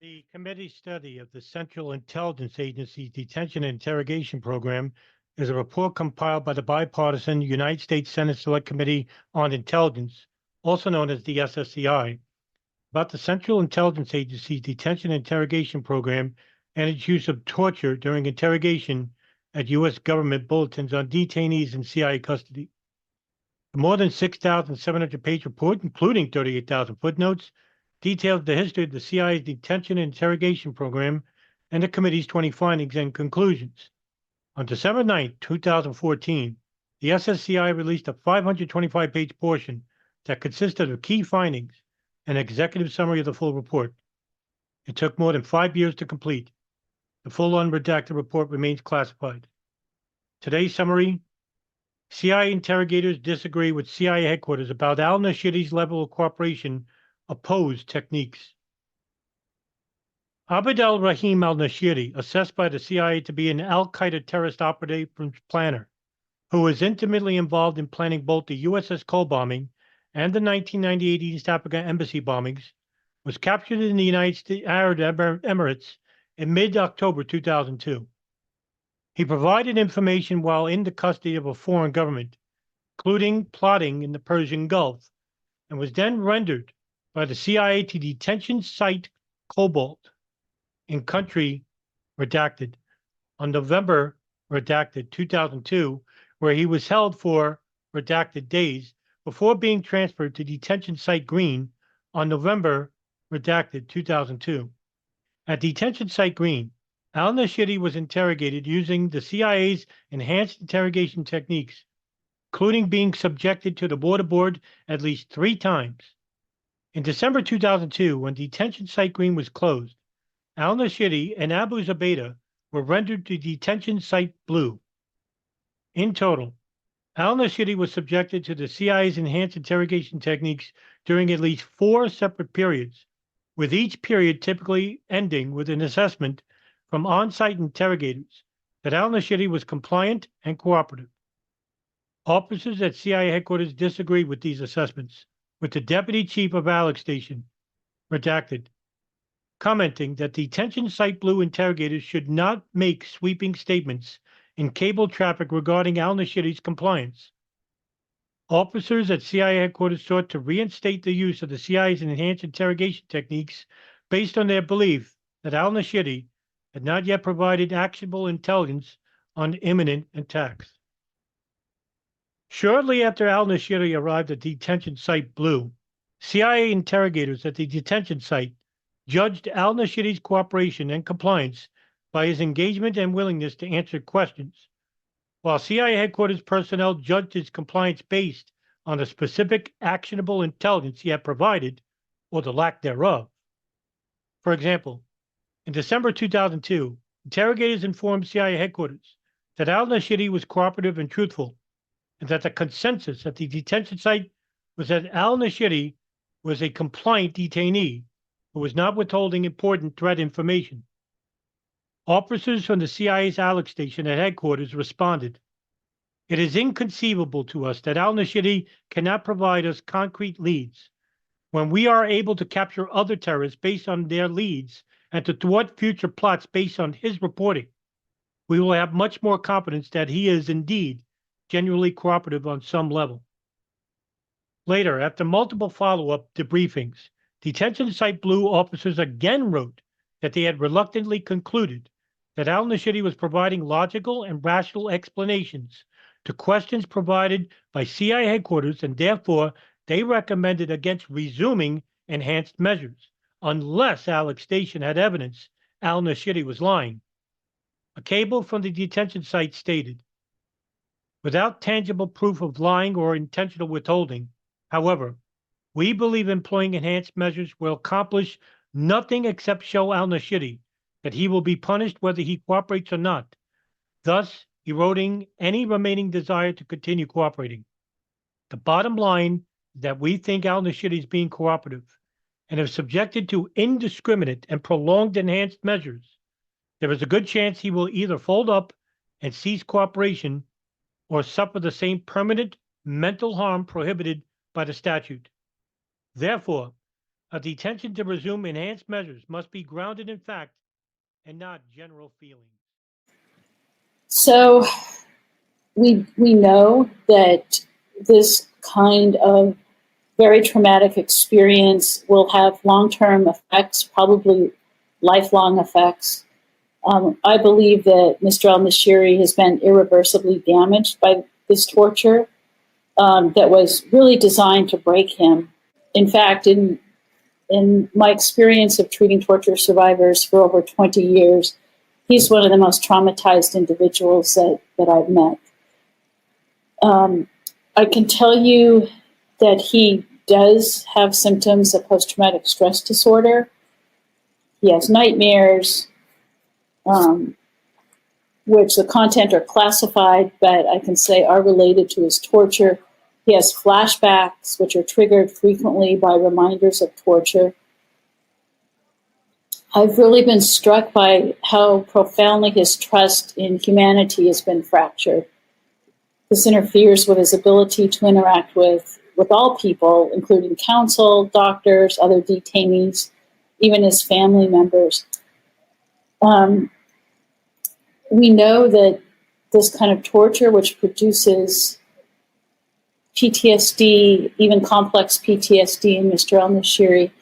The committee study of the Central Intelligence Agency's Detention and Interrogation Program is a report compiled by the bipartisan United States Senate Select Committee on Intelligence, also known as the SSCI, about the Central Intelligence Agency's Detention and Interrogation Program and its use of torture during interrogation at U.S. government bulletins on detainees in CIA custody. The more than 6,700-page report, including 38,000 footnotes, details the history of the CIA's Detention and Interrogation Program and the committee's 20 findings and conclusions. On December 9, 2014, the SSCI released a 525-page portion that consisted of key findings and an executive summary of the full report. It took more than 5 years to complete. The full unredacted report remains classified. Today's summary: CIA interrogators disagree with CIA headquarters about Al-Nashiri's level of cooperation, opposed techniques. Abd al-Rahim al-Nashiri, assessed by the CIA to be an al-Qaeda terrorist operative planner, who was intimately involved in planning both the USS Cole bombing and the 1998 East Africa embassy bombings, was captured in the United Arab Emirates in mid-October 2002. He provided information while in the custody of a foreign government, including plotting in the Persian Gulf, and was then rendered by the CIA to detention site Cobalt in country redacted on November redacted 2002, where he was held for redacted days before being transferred to detention site Green on November redacted 2002. At detention site Green, Al-Nashiri was interrogated using the CIA's enhanced interrogation techniques, including being subjected to the waterboard at least 3 times. In December 2002, when detention site Green was closed, Al-Nashiri and Abu Zubaydah were rendered to detention site Blue. In total, Al-Nashiri was subjected to the CIA's enhanced interrogation techniques during at least 4 separate periods, with each period typically ending with an assessment from on-site interrogators that Al-Nashiri was compliant and cooperative. Officers at CIA headquarters disagree with these assessments, with the Deputy Chief of Alex Station, redacted, commenting that detention site Blue interrogators should not make sweeping statements in cable traffic regarding Al-Nashiri's compliance. Officers at CIA headquarters sought to reinstate the use of the CIA's enhanced interrogation techniques based on their belief that Al-Nashiri had not yet provided actionable intelligence on imminent attacks. Shortly after Al-Nashiri arrived at detention site Blue, CIA interrogators at the detention site judged Al-Nashiri's cooperation and compliance by his engagement and willingness to answer questions, while CIA headquarters personnel judged his compliance based on the specific actionable intelligence he had provided or the lack thereof. For example, in December 2002, interrogators informed CIA headquarters that Al-Nashiri was cooperative and truthful, and that the consensus at the detention site was that Al-Nashiri was a compliant detainee who was not withholding important threat information. Officers from the CIA's Alex Station at headquarters responded, "It is inconceivable to us that Al-Nashiri cannot provide us concrete leads. When we are able to capture other terrorists based on their leads and to thwart future plots based on his reporting, we will have much more confidence that he is indeed genuinely cooperative on some level." Later, after multiple follow-up debriefings, detention site Blue officers again wrote that they had reluctantly concluded that Al-Nashiri was providing logical and rational explanations to questions provided by CIA headquarters, and therefore they recommended against resuming enhanced measures unless Alex Station had evidence Al-Nashiri was lying. A cable from the detention site stated, "Without tangible proof of lying or intentional withholding, however, we believe employing enhanced measures will accomplish nothing except show Al-Nashiri that he will be punished whether he cooperates or not, thus eroding any remaining desire to continue cooperating. The bottom line is that we think Al-Nashiri is being cooperative, and if subjected to indiscriminate and prolonged enhanced measures, there is a good chance he will either fold up and cease cooperation or suffer the same permanent mental harm prohibited by the statute. Therefore, A detention to resume enhanced measures must be grounded in fact and not general feelings. So we know that this kind of very traumatic experience will have long-term effects, probably lifelong effects. I believe that Mr. Al-Nashiri has been irreversibly damaged by this torture that was really designed to break him. In fact, in my experience of treating torture survivors for over 20 years, he's one of the most traumatized individuals that I've met. I can tell you that he does have symptoms of post-traumatic stress disorder. He has nightmares, which the content are classified, but I can say are related to his torture. He has flashbacks, which are triggered frequently by reminders of torture. I've really been struck by how profoundly his trust in humanity has been fractured. This interferes with his ability to interact with all people, including counsel, doctors, other detainees, even his family members. We know that this kind of torture, which produces PTSD, even complex PTSD in Mr. Al-Nashiri,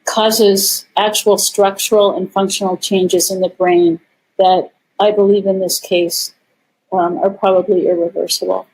causes actual structural and functional changes in the brain that I believe in this case are probably irreversible.